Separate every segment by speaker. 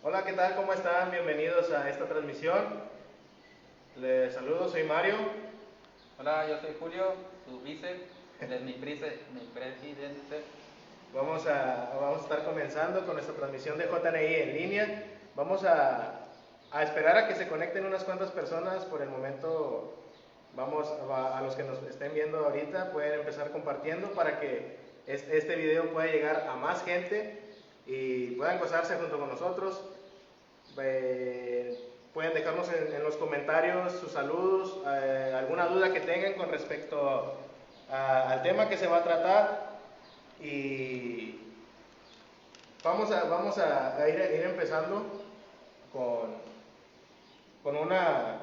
Speaker 1: Hola, ¿qué tal? ¿Cómo están? Bienvenidos a esta transmisión. Les saludo, soy Mario.
Speaker 2: Hola, yo soy Julio, su vice, él es mi presidente.
Speaker 1: Vamos a estar comenzando con nuestra transmisión de JNI en línea. Vamos a esperar a que se conecten unas cuantas personas. Por el momento, a los que nos estén viendo ahorita, pueden empezar compartiendo para que este video pueda llegar a más gente y puedan gozarse junto con nosotros. Pueden dejarnos en los comentarios sus saludos, alguna duda que tengan con respecto al tema que se va a tratar. Y vamos a ir empezando con, con una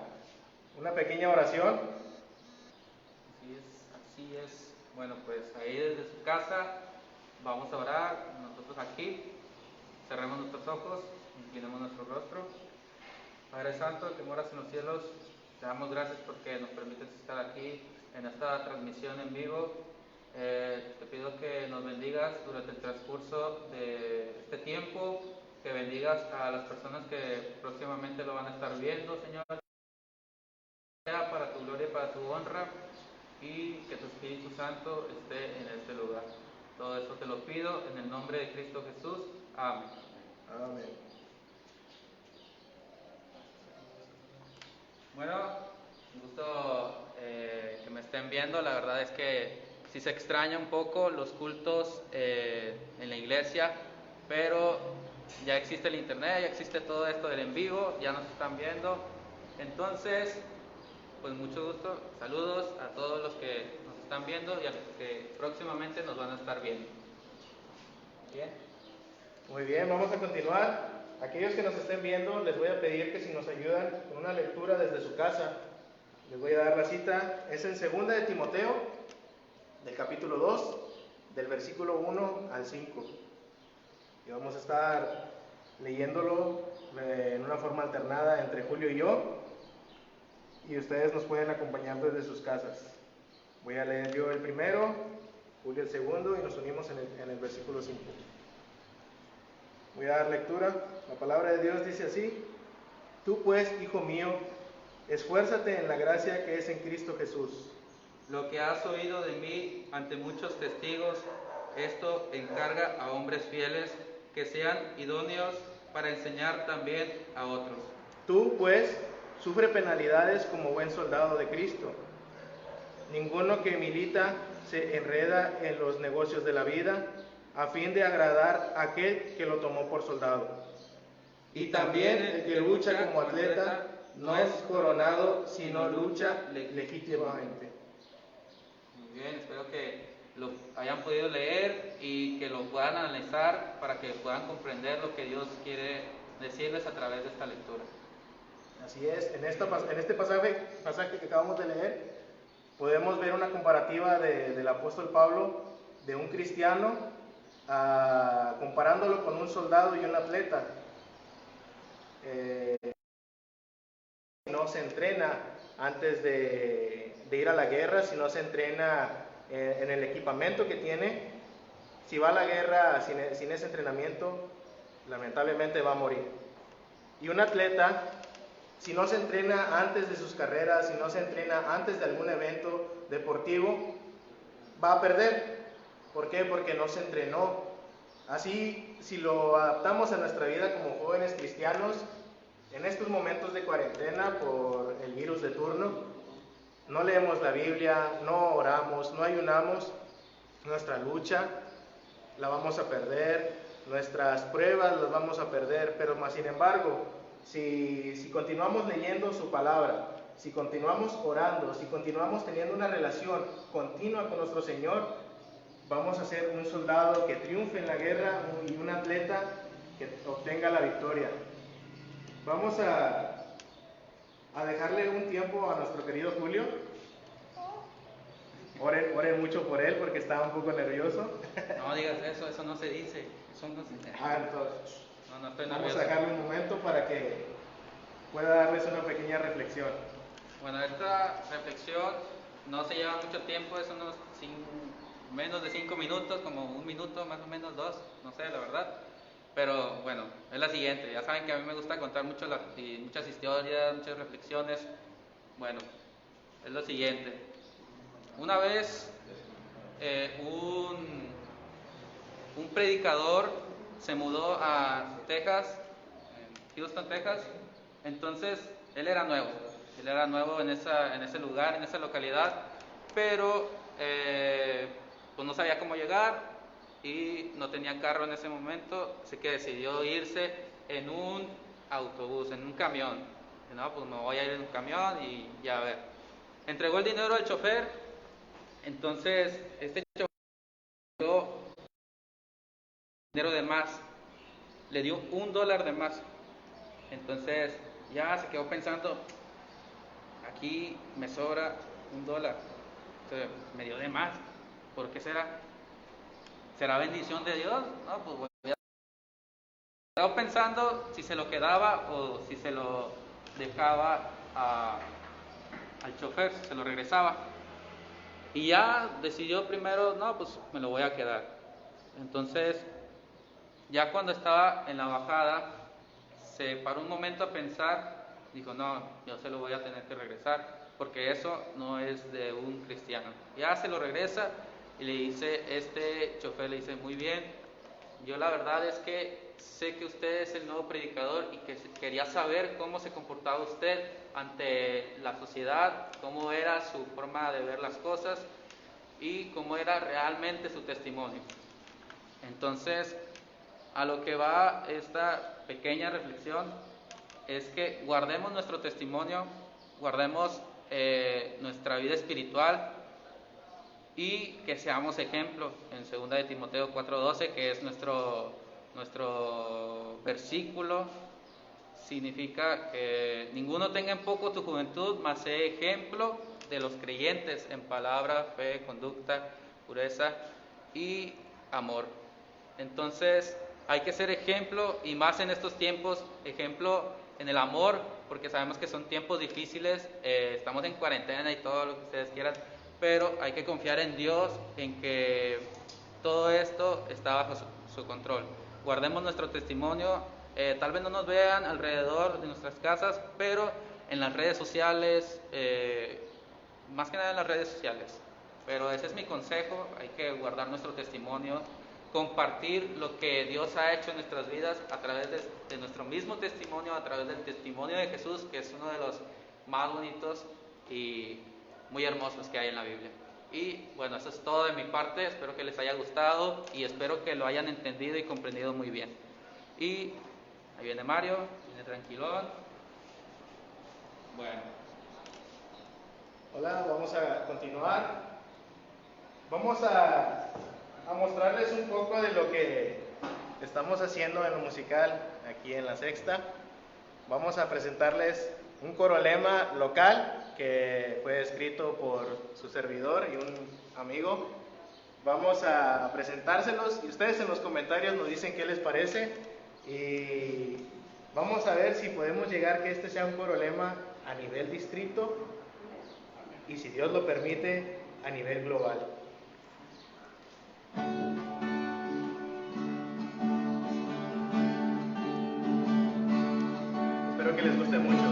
Speaker 1: pequeña oración.
Speaker 2: Así es. Bueno, pues ahí desde su casa vamos a orar, nosotros aquí, cerremos nuestros ojos, inclinemos nuestro rostro. Padre Santo, que moras en los cielos, te damos gracias porque nos permites estar aquí en esta transmisión en vivo. Te pido que nos bendigas durante el transcurso de este tiempo, que bendigas a las personas que próximamente lo van a estar viendo, Señor, sea para tu gloria y para tu honra, y que tu Espíritu Santo esté en este lugar. Todo eso te lo pido en el nombre de Cristo Jesús. Amén.
Speaker 1: Amén.
Speaker 2: Bueno, un gusto que me estén viendo. La verdad es que sí se extraña un poco los cultos en la iglesia, pero ya existe el internet, ya existe todo esto del en vivo, ya nos están viendo. Entonces, pues mucho gusto, saludos a todos los que nos están viendo y a los que próximamente nos van a estar viendo. Bien.
Speaker 1: Muy bien, vamos a continuar. Aquellos que nos estén viendo, les voy a pedir que si nos ayudan con una lectura desde su casa, les voy a dar la cita. Es en 2 de Timoteo, del capítulo 2, del versículo 1 al 5. Y vamos a estar leyéndolo en una forma alternada entre Julio y yo, y ustedes nos pueden acompañar desde sus casas. Voy a leer yo el primero, Julio el segundo, y nos unimos en el versículo 5. Voy a dar lectura. La palabra de Dios dice así: Tú pues, hijo mío, esfuérzate en la gracia que es en Cristo Jesús.
Speaker 2: Lo que has oído de mí ante muchos testigos, esto encarga a hombres fieles que sean idóneos para enseñar también a otros.
Speaker 1: Tú pues, sufre penalidades como buen soldado de Cristo. Ninguno que milita se enreda en los negocios de la vida a fin de agradar a aquel que lo tomó por soldado. Y también el que lucha como atleta no es coronado, sino lucha legítimamente.
Speaker 2: Muy bien, espero que lo hayan podido leer y que lo puedan analizar para que puedan comprender lo que Dios quiere decirles a través de esta lectura.
Speaker 1: Así es, en este pasaje que acabamos de leer, podemos ver una comparativa del apóstol Pablo de un cristiano comparándolo con un soldado y un atleta. No se entrena antes de ir a la guerra, sino se entrena en el equipamiento que tiene. Si va a la guerra sin ese entrenamiento, lamentablemente va a morir. Y un atleta, si no se entrena antes de sus carreras, si no se entrena antes de algún evento deportivo, va a perder. ¿Por qué? Porque no se entrenó. Así, si lo adaptamos a nuestra vida como jóvenes cristianos, en estos momentos de cuarentena por el virus de turno, no leemos la Biblia, no oramos, no ayunamos, nuestra lucha la vamos a perder, nuestras pruebas las vamos a perder, pero más sin embargo, si continuamos leyendo su palabra, si continuamos orando, si continuamos teniendo una relación continua con nuestro Señor, vamos a ser un soldado que triunfe en la guerra y un atleta que obtenga la victoria. Vamos a dejarle un tiempo a nuestro querido Julio. Oren mucho por él porque está un poco nervioso.
Speaker 2: No digas eso no se dice. Eso no se dice.
Speaker 1: Entonces,
Speaker 2: No estoy
Speaker 1: vamos
Speaker 2: nervioso.
Speaker 1: a dejarle un momento para que pueda darles una pequeña reflexión.
Speaker 2: Bueno, esta reflexión no se lleva mucho tiempo, es unos menos de 5 minutos, como un minuto, más o menos 2, no sé, la verdad. Pero bueno, es la siguiente. Ya saben que a mí me gusta contar muchas historias, muchas reflexiones. Bueno, es lo siguiente. Una vez un predicador se mudó a Texas, Houston, Texas. Entonces él era nuevo en ese lugar, en esa localidad, pero pues no sabía cómo llegar y no tenía carro en ese momento, así que decidió irse en un autobús, en un camión. Y no, pues me voy a ir en un camión y ya a ver. Entregó el dinero al chofer, entonces este chofer dio dinero de más, le dio $1 de más. Entonces ya se quedó pensando, aquí me sobra $1, entonces me dio de más, ¿por qué será? ¿Será bendición de Dios? No, pues voy a... Estaba pensando si se lo quedaba o si se lo dejaba al chofer, si se lo regresaba. Y ya decidió primero, no, pues me lo voy a quedar. Entonces, ya cuando estaba en la bajada, se paró un momento a pensar, dijo, no, yo se lo voy a tener que regresar, porque eso no es de un cristiano. Ya se lo regresa y le dice, este chofer le dice, muy bien, yo la verdad es que sé que usted es el nuevo predicador y que quería saber cómo se comportaba usted ante la sociedad, cómo era su forma de ver las cosas y cómo era realmente su testimonio. Entonces, a lo que va esta pequeña reflexión es que guardemos nuestro testimonio, guardemos nuestra vida espiritual y que seamos ejemplo en 2 de Timoteo 4:12, que es nuestro versículo. Significa que ninguno tenga en poco tu juventud, mas sé ejemplo de los creyentes en palabra, fe, conducta, pureza y amor. Entonces hay que ser ejemplo, y más en estos tiempos, ejemplo en el amor, porque sabemos que son tiempos difíciles, estamos en cuarentena y todo lo que ustedes quieran, pero hay que confiar en Dios, en que todo esto está bajo su control. Guardemos nuestro testimonio, tal vez no nos vean alrededor de nuestras casas, pero en las redes sociales, más que nada en las redes sociales. Pero ese es mi consejo, hay que guardar nuestro testimonio, compartir lo que Dios ha hecho en nuestras vidas a través de nuestro mismo testimonio, a través del testimonio de Jesús, que es uno de los más bonitos y muy hermosos que hay en la Biblia. Y bueno, eso es todo de mi parte, espero que les haya gustado y espero que lo hayan entendido y comprendido muy bien. Y ahí viene Mario, viene tranquilón. Bueno.
Speaker 1: Hola, vamos a continuar. Vamos a mostrarles un poco de lo que estamos haciendo en lo musical aquí en La Sexta. Vamos a presentarles un corolema local que fue escrito por su servidor y un amigo. Vamos a presentárselos y ustedes en los comentarios nos dicen qué les parece y vamos a ver si podemos llegar que este sea un corolema a nivel distrito y, si Dios lo permite, a nivel global. Espero que les guste mucho.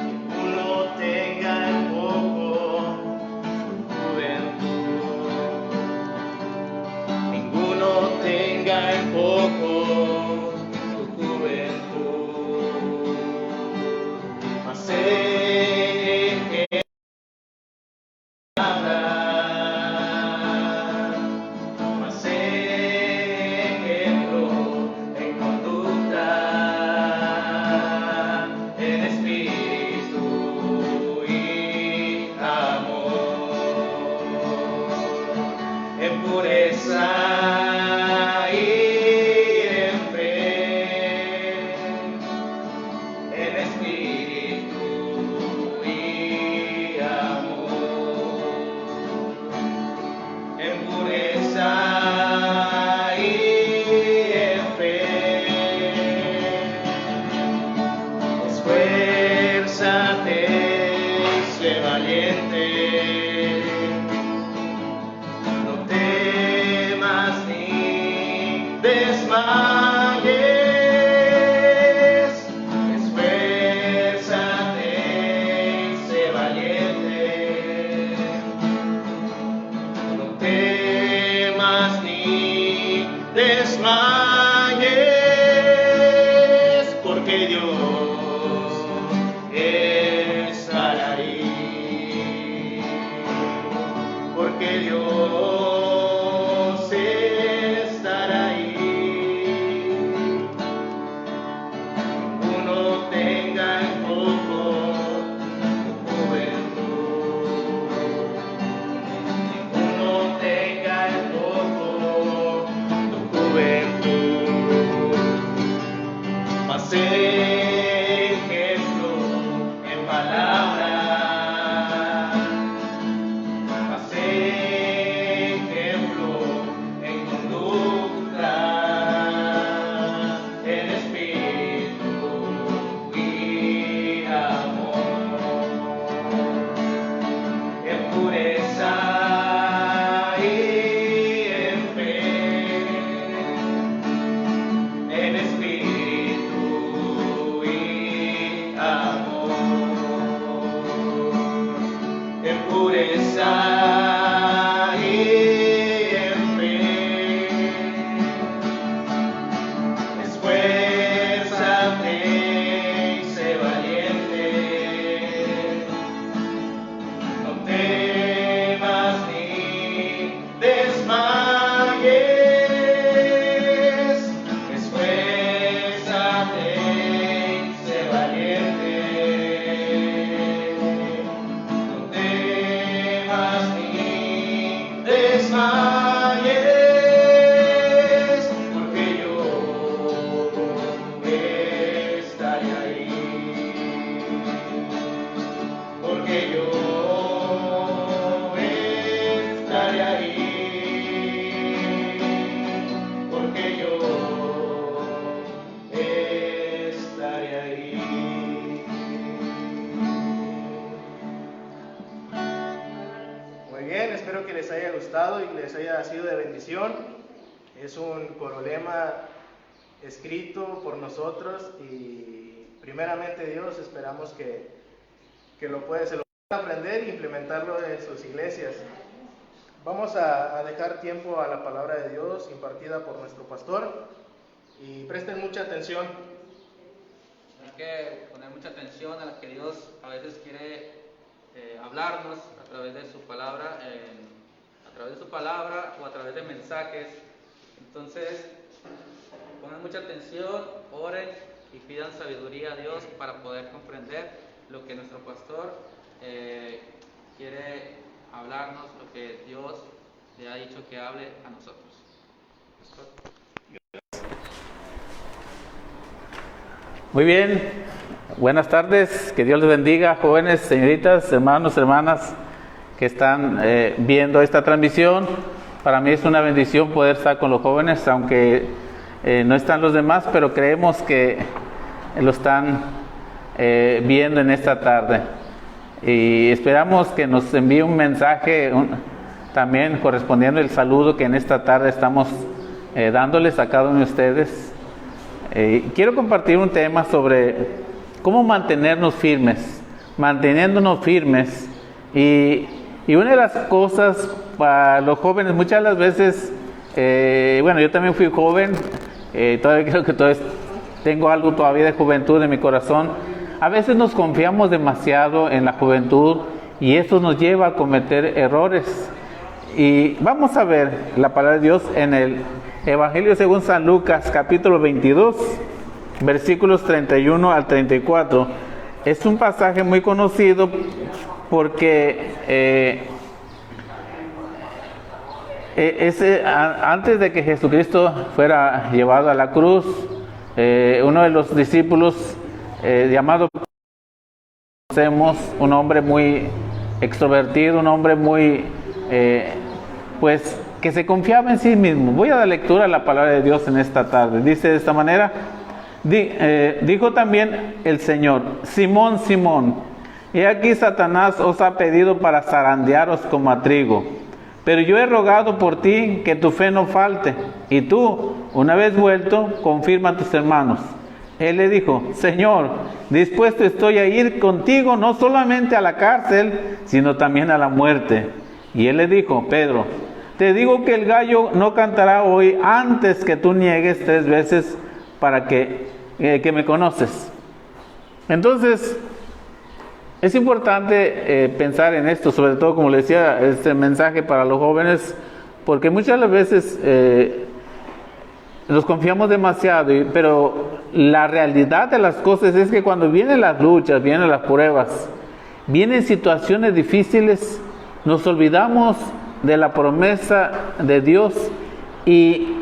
Speaker 1: Ninguno tenga en poco su juventud. Ninguno tenga en poco su juventud. Mas sé que habrá. Mas sé ejemplo en conducta desmayes, esfuérzate, sé valiente, no temas ni desmayes, porque Dios estará ahí, porque Dios estará ahí. Ninguno tenga en poco tu juventud, ninguno tenga en poco tu juventud. Mas sé ejemplo en palabra, mas sé ejemplo en conducta, en espíritu y amor, en pureza y en fe, en espíritu y amor, en pureza y en fe. Esfuérzate y sé valiente, no temas ni desmayes. Esfuérzate y sé valiente, no temas ni desmayes, porque yo estaré ahí, porque yo estaré ahí, porque yo estaré ahí. Muy bien, espero que les haya gustado y les haya sido de bendición. Es un corolema escrito por nosotros y primeramente Dios esperamos que se lo puedan aprender e implementarlo en sus iglesias. Vamos a dejar tiempo a la palabra de Dios impartida por nuestro pastor y presten mucha atención.
Speaker 2: Hay que poner mucha atención a lo que Dios a veces quiere hablarnos a través de su palabra, o a través de mensajes. Entonces, pongan mucha atención, oren y pidan sabiduría a Dios para poder comprender lo que nuestro pastor quiere hablarnos, lo que Dios le ha dicho que hable a nosotros. Pastor.
Speaker 3: Muy bien, buenas tardes, que Dios les bendiga, jóvenes, señoritas, hermanos, hermanas que están viendo esta transmisión. Para mí es una bendición poder estar con los jóvenes, aunque no están los demás, pero creemos que lo están viendo en esta tarde. Y esperamos que nos envíe un mensaje también correspondiendo el saludo que en esta tarde estamos dándoles a cada uno de ustedes. Quiero compartir un tema sobre cómo mantenernos firmes, manteniéndonos firmes. Y una de las cosas para los jóvenes, muchas de las veces, bueno, yo también fui joven, todavía creo que todavía tengo algo todavía de juventud en mi corazón. A veces nos confiamos demasiado en la juventud y eso nos lleva a cometer errores. Y vamos a ver la palabra de Dios en el Evangelio según San Lucas, capítulo 22, versículos 31 al 34. Es un pasaje muy conocido porque antes de que Jesucristo fuera llevado a la cruz, uno de los discípulos llamado, conocemos, un hombre muy extrovertido, un hombre muy pues que se confiaba en sí mismo. Voy a dar lectura a la palabra de Dios en esta tarde. Dice de esta manera: dijo también el Señor: Simón, Simón, he aquí Satanás os ha pedido para zarandearos como a trigo, pero yo he rogado por ti que tu fe no falte, y tú, una vez vuelto, confirma a tus hermanos. Él le dijo: Señor, dispuesto estoy a ir contigo no solamente a la cárcel, sino también a la muerte. Y él le dijo: Pedro, te digo que el gallo no cantará hoy antes que tú niegues 3 veces para que me conoces. Entonces, es importante pensar en esto, sobre todo, como le decía, este mensaje para los jóvenes, porque muchas las veces nos confiamos demasiado, pero la realidad de las cosas es que cuando vienen las luchas, vienen las pruebas, vienen situaciones difíciles, nos olvidamos de la promesa de Dios, y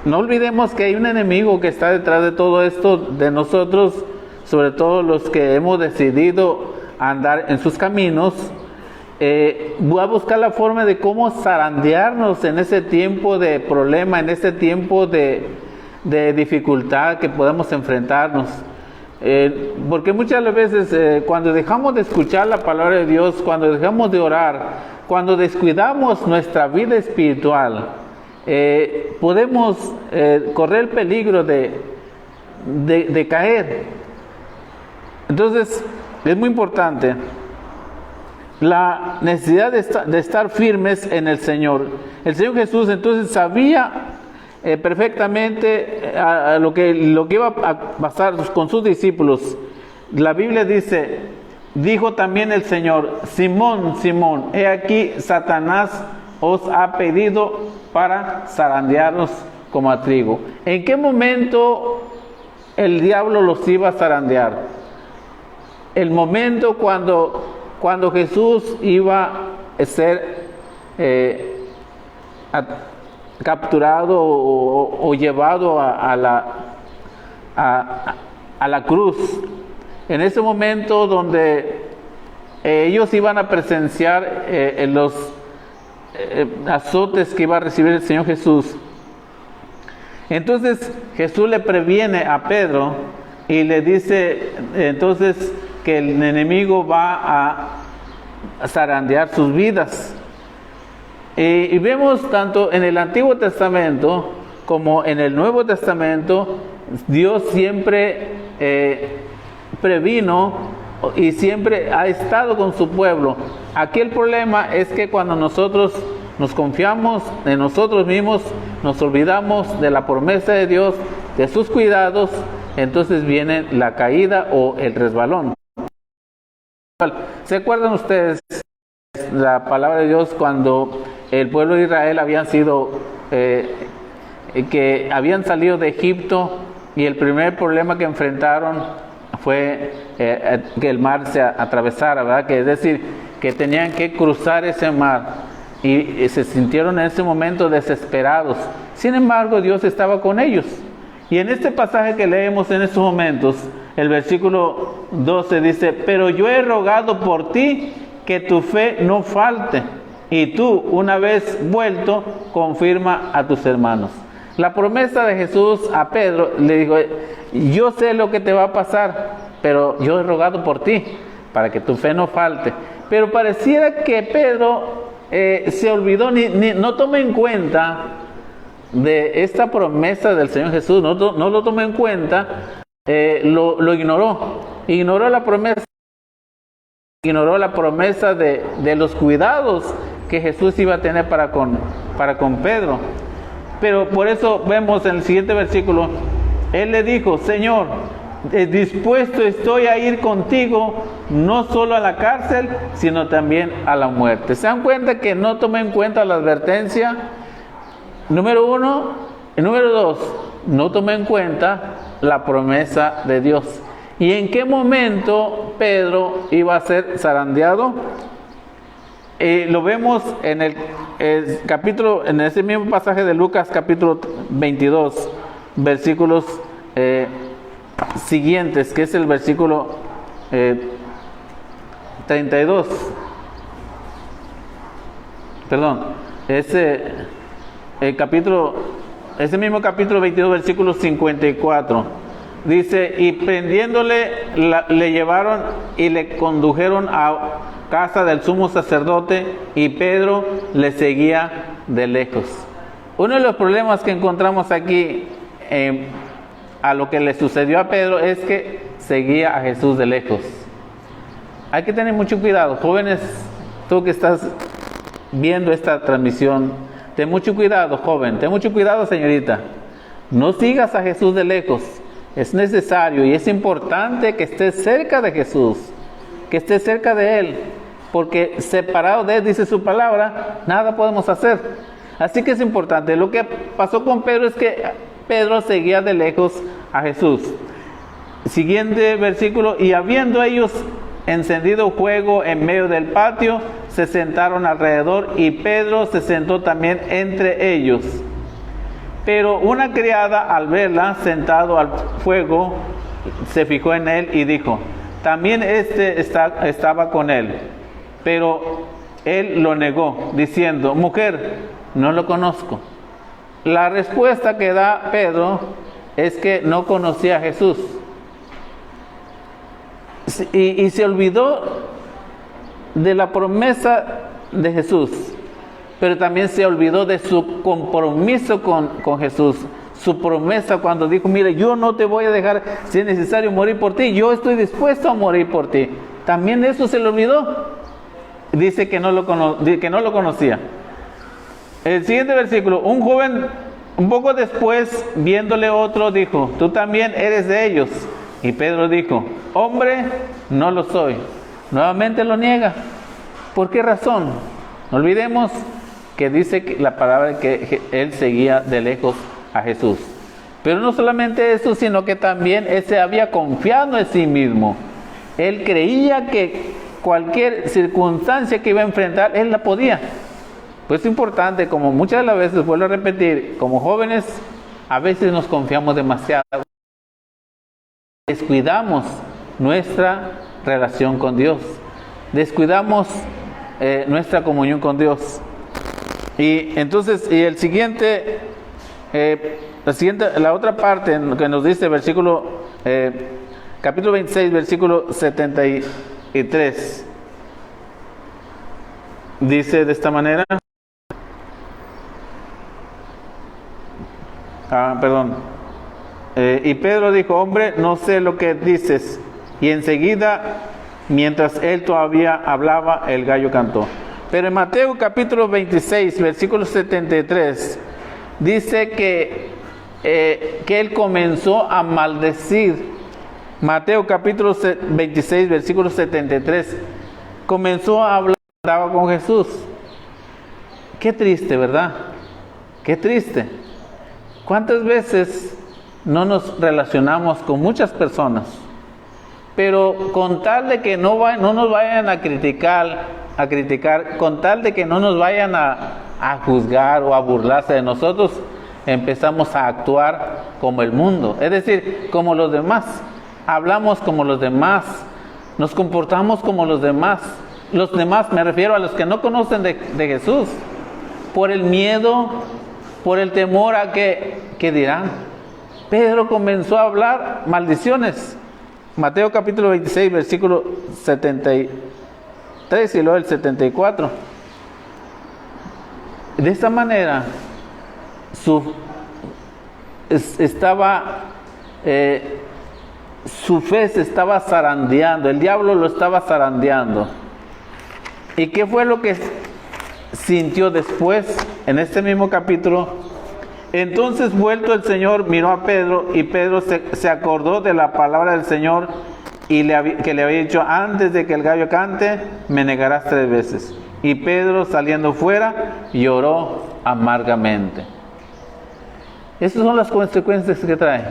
Speaker 3: no olvidemos que hay un enemigo que está detrás de todo esto, de nosotros, sobre todo los que hemos decidido andar en sus caminos. Voy a buscar la forma de cómo zarandearnos en ese tiempo de problema, en ese tiempo de dificultad que podemos enfrentarnos. Porque muchas veces cuando dejamos de escuchar la palabra de Dios, cuando dejamos de orar, cuando descuidamos nuestra vida espiritual, podemos correr el peligro de caer. Entonces, es muy importante la necesidad de estar firmes en el Señor. El Señor Jesús entonces sabía perfectamente lo que iba a pasar con sus discípulos. La Biblia dice: dijo también el Señor: Simón, Simón, he aquí Satanás os ha pedido para zarandearlos como a trigo. ¿En qué momento el diablo los iba a zarandear? El momento cuando Jesús iba a ser capturado o llevado a la cruz. En ese momento donde ellos iban a presenciar los azotes que iba a recibir el Señor Jesús. Entonces Jesús le previene a Pedro y le dice entonces que el enemigo va a zarandear sus vidas. Y vemos tanto en el Antiguo Testamento como en el Nuevo Testamento, Dios siempre previno y siempre ha estado con su pueblo. Aquí el problema es que cuando nosotros nos confiamos en nosotros mismos, nos olvidamos de la promesa de Dios, de sus cuidados, entonces viene la caída o el resbalón. ¿Se acuerdan ustedes la palabra de Dios cuando el pueblo de Israel habían salido de Egipto, y el primer problema que enfrentaron fue que el mar se atravesara, ¿verdad? Que es decir, que tenían que cruzar ese mar, y se sintieron en ese momento desesperados. Sin embargo, Dios estaba con ellos. Y en este pasaje que leemos en estos momentos, el versículo 12 dice: pero yo he rogado por ti que tu fe no falte, y tú, una vez vuelto, confirma a tus hermanos. La promesa de Jesús a Pedro, le dijo: yo sé lo que te va a pasar, pero yo he rogado por ti, para que tu fe no falte. Pero pareciera que Pedro se olvidó, no tomó en cuenta de esta promesa del Señor Jesús, no lo tomó en cuenta, lo ignoró la promesa, de los cuidados que Jesús iba a tener para con Pedro. Pero por eso vemos en el siguiente versículo, él le dijo: Señor, dispuesto estoy a ir contigo no solo a la cárcel, sino también a la muerte. ¿Se dan cuenta que no tomó en cuenta la advertencia? Número 1, y número 2, no tomó en cuenta la promesa de Dios. ¿Y en qué momento Pedro iba a ser zarandeado? Lo vemos en el capítulo, en ese mismo pasaje de Lucas, capítulo 22, versículos siguientes, que es el versículo 32. Perdón, ese mismo capítulo 22, versículo 54. Dice: y prendiéndole le llevaron y le condujeron casa del sumo sacerdote, y Pedro le seguía de lejos. Uno de los problemas que encontramos aquí a lo que le sucedió a Pedro es que seguía a Jesús de lejos. Hay que tener mucho cuidado, jóvenes, tú que estás viendo esta transmisión, ten mucho cuidado, joven, ten mucho cuidado, señorita. No sigas a Jesús de lejos. Es necesario y es importante que estés cerca de Jesús, que estés cerca de Él, porque separado de Él, dice su palabra, nada podemos hacer. Así que es importante. Lo que pasó con Pedro es que Pedro seguía de lejos a Jesús. Siguiente versículo: y habiendo ellos encendido fuego en medio del patio, se sentaron alrededor, y Pedro se sentó también entre ellos. Pero una criada, al verla sentado al fuego, se fijó en él y dijo: también estaba con él. Pero él lo negó, diciendo: mujer, no lo conozco. La respuesta que da Pedro es que no conocía a Jesús. Y se olvidó de la promesa de Jesús, pero también se olvidó de su compromiso con Jesús. Su promesa cuando dijo: mire, yo no te voy a dejar, si es necesario morir por ti, yo estoy dispuesto a morir por ti. También eso se le olvidó. Dice que no lo conocía. El siguiente versículo: un joven, un poco después, viéndole otro, dijo: tú también eres de ellos. Y Pedro dijo: hombre, no lo soy. Nuevamente lo niega. ¿Por qué razón? No olvidemos que dice que la palabra que él seguía de lejos a Jesús. Pero no solamente eso, sino que también él se había confiado en sí mismo. Él creía que cualquier circunstancia que iba a enfrentar, él la podía. Pues es importante, como muchas de las veces, vuelvo a repetir, como jóvenes, a veces nos confiamos demasiado. Descuidamos nuestra relación con Dios. Descuidamos nuestra comunión con Dios. Y entonces, la otra parte que nos dice capítulo 26, versículo 73, dice de esta manera. Y Pedro dijo: hombre, no sé lo que dices. Y enseguida, mientras él todavía hablaba, el gallo cantó. Pero en Mateo capítulo 26, versículo 73, dice que él comenzó a maldecir. Mateo capítulo 26, versículo 73, comenzó a hablar, andaba con Jesús. Qué triste, ¿verdad? Qué triste. ¿Cuántas veces no nos relacionamos con muchas personas, pero con tal de que no nos vayan a criticar, con tal de que no nos vayan a juzgar o a burlarse de nosotros, empezamos a actuar como el mundo, es decir, como los demás? Hablamos como los demás, nos comportamos como los demás. Los demás, me refiero a los que no conocen de Jesús, por el miedo, por el temor a que dirán. Pedro comenzó a hablar maldiciones. Mateo capítulo 26, versículo 73 y luego el 74. De esta manera, su fe se estaba zarandeando, el diablo lo estaba zarandeando. ¿Y qué fue lo que sintió después? En este mismo capítulo: entonces, vuelto el Señor, miró a Pedro, y Pedro se acordó de la palabra del Señor y que le había dicho: antes de que el gallo cante, me negarás 3 veces. Y Pedro, saliendo fuera, lloró amargamente. Esas son las consecuencias que trae.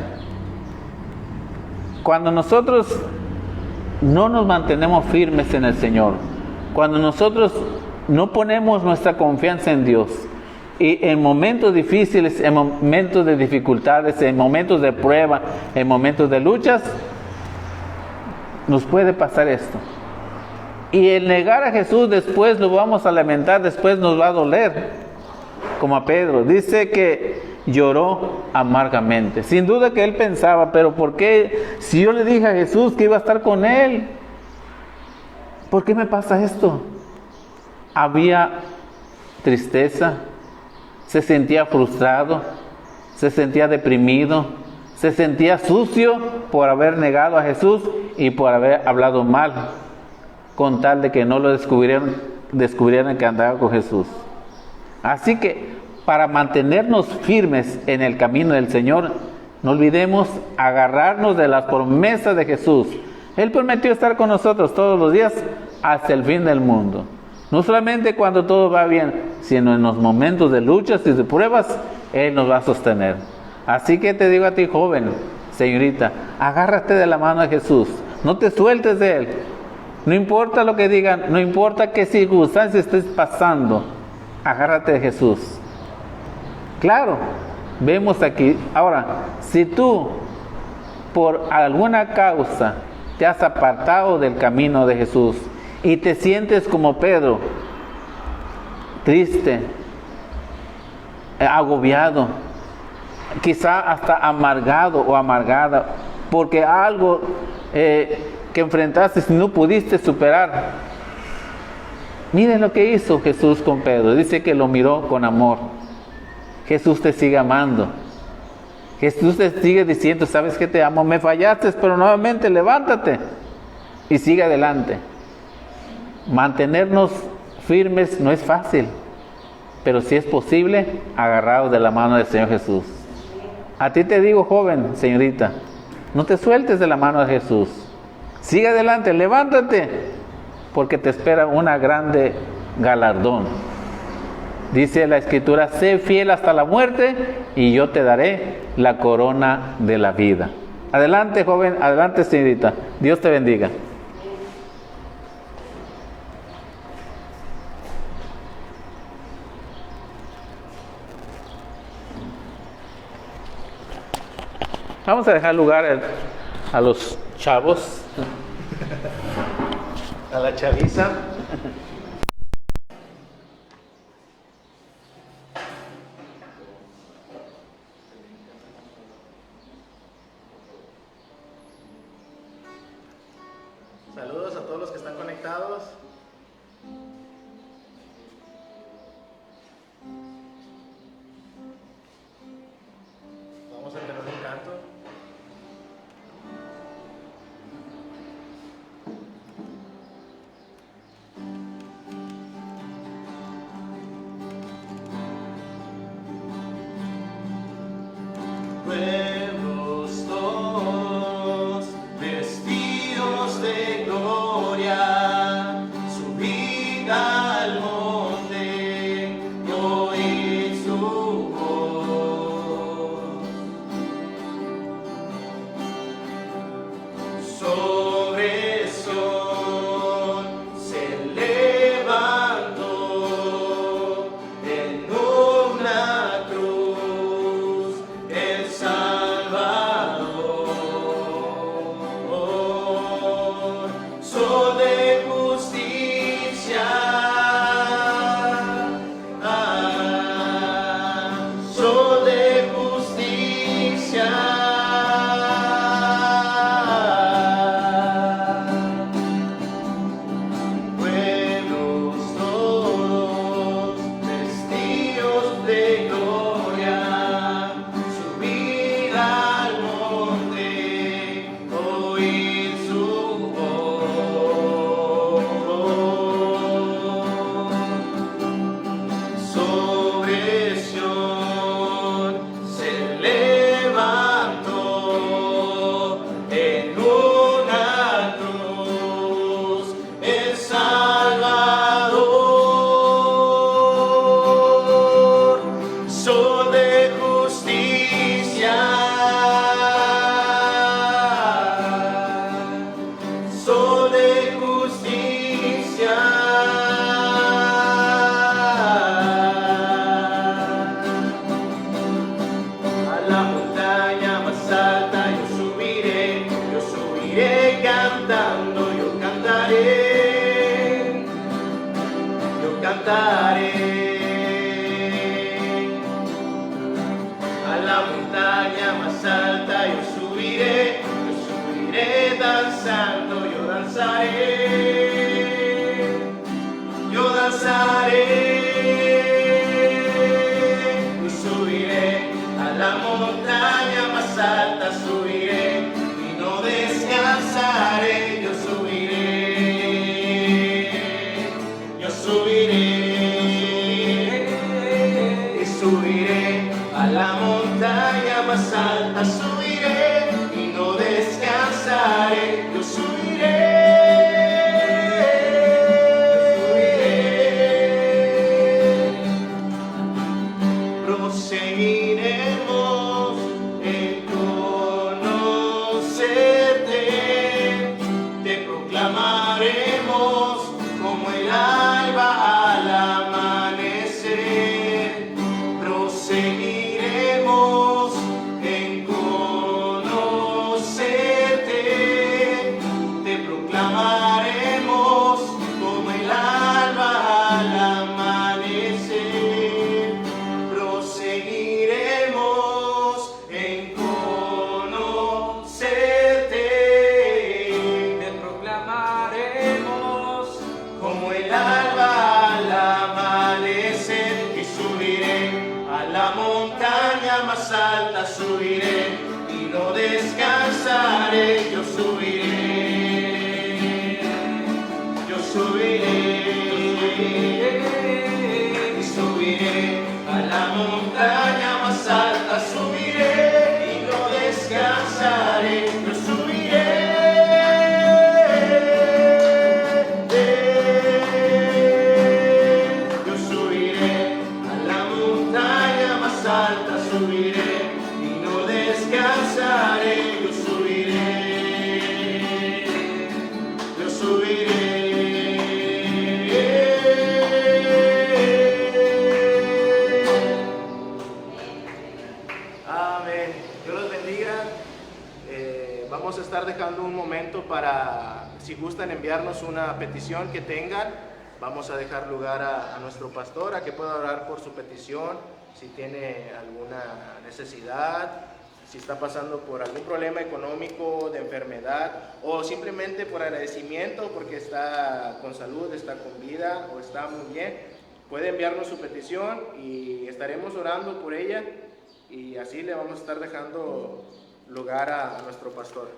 Speaker 3: Cuando nosotros no nos mantenemos firmes en el Señor, cuando nosotros no ponemos nuestra confianza en Dios, y en momentos difíciles, en momentos de dificultades, en momentos de prueba, en momentos de luchas, nos puede pasar esto. Y el negar a Jesús después lo vamos a lamentar, después nos va a doler, como a Pedro. Dice que lloró amargamente. Sin duda que él pensaba: pero ¿por qué? Si yo le dije a Jesús que iba a estar con él, ¿Por qué me pasa esto? Había tristeza, se sentía frustrado, se sentía deprimido, se sentía sucio por haber negado a Jesús y por haber hablado mal, con tal de que no lo descubrieran que andaba con Jesús. Así que para mantenernos firmes en el camino del Señor, no olvidemos agarrarnos de las promesas de Jesús. Él prometió estar con nosotros todos los días hasta el fin del mundo. No solamente cuando todo va bien, sino en los momentos de luchas y de pruebas, Él nos va a sostener. Así que te digo a ti, joven, señorita, agárrate de la mano de Jesús. No te sueltes de Él. No importa lo que digan, no importa qué circunstancias estés pasando, agárrate de Jesús. Claro, vemos aquí. Ahora, si tú por alguna causa te has apartado del camino de Jesús y te sientes como Pedro, triste, agobiado, quizá hasta amargado o amargada, porque algo que enfrentaste y no pudiste superar. Miren lo que hizo Jesús con Pedro. Dice que lo miró con amor. Jesús te sigue amando. Jesús te sigue diciendo, sabes que te amo, me fallaste, pero nuevamente levántate y sigue adelante. Mantenernos firmes no es fácil, pero si es posible, agarrados de la mano del Señor Jesús. A ti te digo, joven, señorita, no te sueltes de la mano de Jesús. Sigue adelante, levántate, porque te espera una grande galardón. Dice la Escritura, sé fiel hasta la muerte y yo te daré la corona de la vida. Adelante, joven, adelante, señorita. Dios te bendiga. Vamos a dejar lugar a los chavos.
Speaker 1: A la chaviza. Saludos a todos los que están conectados. Vamos a tener un canto. Pueblos todos vestidos de gloria, subid al monte y oíd su voz. Sobre el sol se levantó en una cruz el Salvador, sol de justicia, sol de justicia. Pueblos todos vestidos de gloria, subid al monte, oíd su voz. Sobre Sión se levantó en una cruz el Salvador, sol de justicia, sol de justicia. A la montaña más alta yo subiré cantando, yo cantaré. A la montaña más alta yo subiré danzando, yo danzaré. más alta subiré y no descansaré. Yo subiré. Proseguiremos en conocerte, te proclamaremos como el alba al amanecer. Proseguiremos en conocerte, te proclamaremos como el alba al amanecer. Proseguiremos en conocerte,
Speaker 2: Te proclamaremos
Speaker 1: como el alba al amanecer. Y subiré a la montaña más alta, subiré y no descansaré. Yo subiré, yo subiré, y subiré a la montaña más alta, subiré y no descansaré. Yo subiré. Yo subiré a la montaña más alta, subiré y no descansaré. Yo subiré, yo subiré. Amén. Dios los bendiga. Vamos a estar dejando un momento para, si gustan enviarnos una petición que tengan, vamos a dejar lugar a nuestro pastor, a que pueda orar por su petición, si tiene alguna necesidad, si está pasando por algún problema económico, de enfermedad, o simplemente por agradecimiento porque está con salud, está con vida o está muy bien. Puede enviarnos su petición y estaremos orando por ella, y así le vamos a estar dejando lugar a nuestro pastor.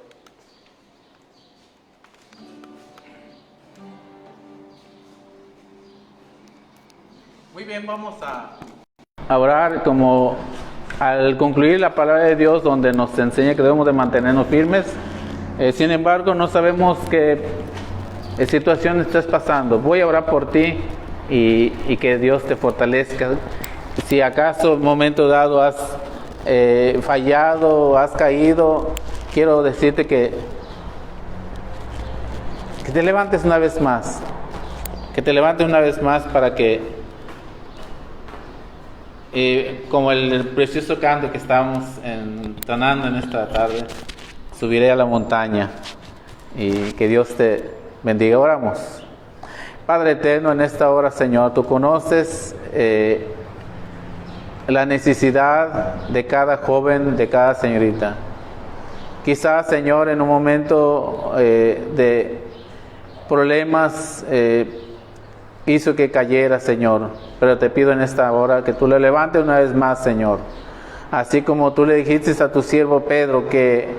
Speaker 3: Muy bien, vamos a orar como al concluir la palabra de Dios, donde nos enseña que debemos de mantenernos firmes. Sin embargo, no sabemos qué situación estás pasando. Voy a orar por ti y que Dios te fortalezca. Si acaso en un momento dado has fallado, has caído, quiero decirte que te levantes una vez más, para que, como el precioso canto que estamos entonando en esta tarde, subiré a la montaña, y que Dios te bendiga. Oramos. Padre eterno, en esta hora, Señor, tú conoces la necesidad de cada joven, de cada señorita. Quizás, Señor, en un momento de problemas hizo que cayera, Señor, pero te pido en esta hora que tú le levantes una vez más, Señor, así como tú le dijiste a tu siervo Pedro que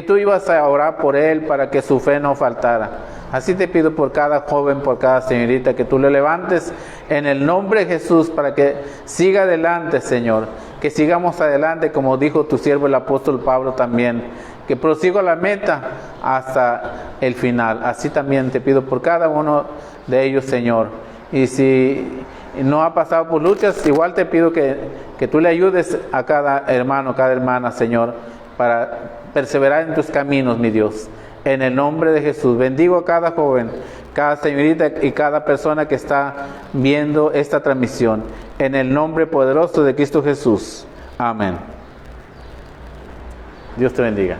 Speaker 3: tú ibas a orar por él para que su fe no faltara. Así te pido por cada joven, por cada señorita, que tú le levantes en el nombre de Jesús para que siga adelante, Señor, que sigamos adelante, como dijo tu siervo el apóstol Pablo también, que prosigo la meta hasta el final. Así también te pido por cada uno de ellos, Señor. Y si no ha pasado por luchas, igual te pido que tú le ayudes a cada hermano, cada hermana, Señor, para perseverar en tus caminos, mi Dios. En el nombre de Jesús, bendigo a cada joven, cada señorita y cada persona que está viendo esta transmisión. En el nombre poderoso de Cristo Jesús. Amén. Dios te bendiga.